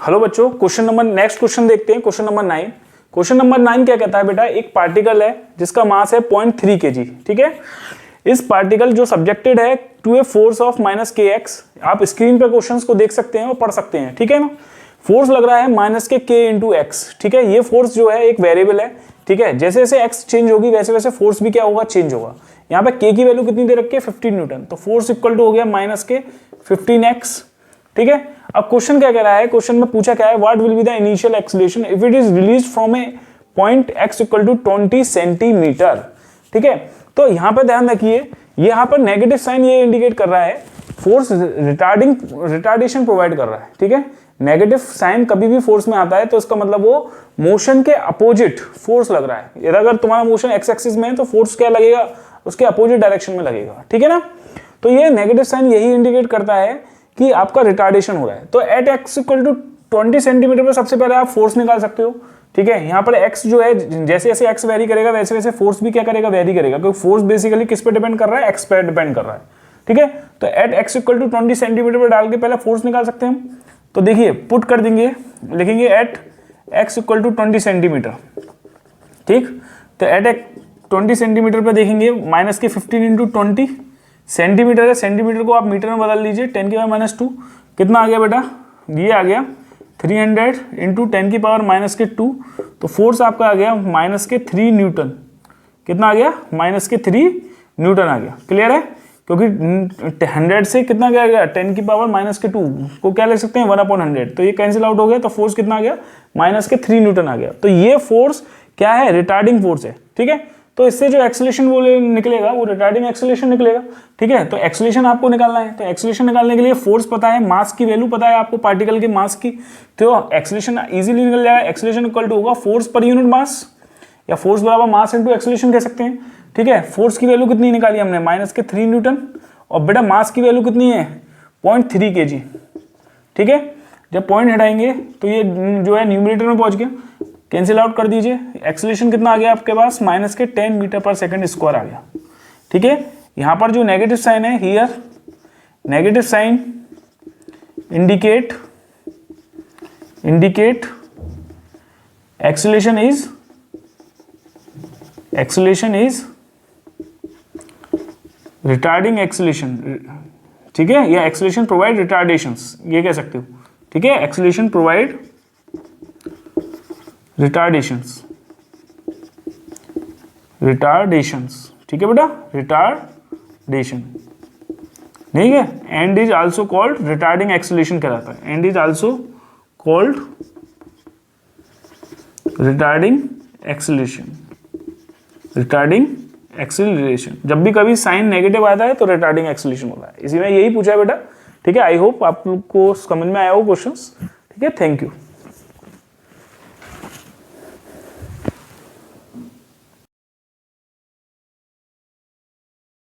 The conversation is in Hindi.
हेलो बच्चों, नेक्स्ट क्वेश्चन देखते हैं। Question number 9। क्वेश्चन नंबर 9 क्या कहता है बेटा, एक पार्टिकल है जिसका मास है 0.3 kg। ठीक है, इस पार्टिकल जो सब्जेक्टेड है to a force of -kx। आप स्क्रीन पे क्वेश्चंस को देख सकते हैं और पढ़ सकते हैं। ठीक है ना, फोर्स लग रहा है -k x। ठीक है, ये फोर्स जो है एक वेरिएबल है। ठीक है, जैसे जैसे x चेंज होगी वैसे वैसे फोर्स भी क्या होगा, चेंज होगा। यहाँ पे k की वैल्यू कितनी दे रखी है, 15 न्यूटन। तो फोर्स इक्वल टू हो गया -k 15x। ठीक है, अब क्वेश्चन क्या कह रहा है, क्वेश्चन में पूछा क्या है, what will be the initial acceleration if it is release from a point x equal to 20 centimetre. ठीक है, तो यहाँ पे ध्यान रखिए, यहाँ पर नेगेटिव साइन ये इंडिकेट कर रहा है फोर्स रिटार्डेशन प्रोवाइड कर रहा है। ठीक है, नेगेटिव साइन कभी भी फोर्स में आता है तो इसका मतलब वो मोशन के अपोजिट फोर्स लग रहा है। अगर तुम्हारा मोशन एक्स एक्सिस में है तो फोर्स क्या लगेगा, उसके अपोजिट डायरेक्शन में लगेगा। ठीक है ना, तो ये नेगेटिव साइन यही इंडिकेट करता है कि आपका रिटार्डेशन हो रहा है। तो at x equal to 20 centimetre पर सबसे पहले आप फोर्स निकाल सकते हो। ठीक है, यहाँ पर x जो है जैसे जैसे x वेरी करेगा वैसे वैसे फोर्स भी क्या करेगा, वेरी करेगा, क्योंकि फोर्स बेसिकली किस पे डिपेंड कर रहा है, x पे डिपेंड कर रहा है। ठीक है, तो at x equal to 20 centimetre पर डाल के पहले फोर्स निकाल सकते हैं हम। तो देखिए पुट कर देंगे, लिखेंगे at x equal to 20 centimetre. ठीक, तो एट 20 सेंटीमीटर पर देखेंगे -के 15 इंटू 20 सेंटीमीटर है, सेंटीमीटर को आप मीटर में बदल लीजिए, 10 की पावर -2 कितना आ गया बेटा, ये आ गया 300 इंटू 10 की पावर -2। तो फोर्स आपका आ गया -के 3 न्यूटन। कितना आ गया, -3 न्यूटन आ गया। क्लियर है, क्योंकि 100 से कितना क्या गया, 10 की पावर -2 को क्या ले सकते हैं, 1/100। तो ये कैंसिल आउट हो गया, तो फोर्स कितना आ गया, -3 न्यूटन आ गया। तो ये फोर्स क्या है, रिटार्डिंग फोर्स है। ठीक है, तो इससे जो एक्सीलरेशन वो निकलेगा वो रिटार्डिंग एक्सीलरेशन निकलेगा। ठीक है, तो एक्सीलरेशन आपको निकालना है। तो एक्सीलरेशन निकालने के लिए फोर्स पता है, मास की वैल्यू पता है आपको पार्टिकल के मास की, तो एक्सीलरेशन इजीली निकल जाएगा। एक्सीलरेशन इक्वल टू होगा फोर्स पर यूनिट मास, या फोर्स बराबर मास इनटू एक्सीलरेशन कह सकते हैं। ठीक है, फोर्स की वैल्यू कितनी निकाली हमने, -के 3 न्यूटन, और बेटा मास की वैल्यू कितनी है, 0.3 kg। ठीक है, जब पॉइंट हटाएंगे तो ये जो है न्यूमरेटर में पहुंच गया, कैंसिल आउट कर दीजिए। एक्सीलरेशन कितना आ गया आपके पास, के 10 मीटर पर सेकंड स्क्वायर आ गया। ठीक है, यहाँ पर जो नेगेटिव साइन है, here negative sign indicate acceleration is retarding acceleration. ठीक है, या एक्सीलरेशन प्रोवाइड रिटार्डेशंस, ये कह सकते हो। ठीक है, एक्सीलरेशन प्रोवाइड रिटार्डेशंस। ठीक है बेटा, रिटार्डेशन ठीक है, and is also called retarding acceleration कहलाता है। And is also called retarding acceleration. जब भी कभी साइन नेगेटिव आता है तो रिटार्डिंग एक्सीलरेशन होता है। इसी में यही पूछा है बेटा। ठीक है, आई होप आप लोग को समझ में आया हो क्वेश्चंस। ठीक है, थैंक यू।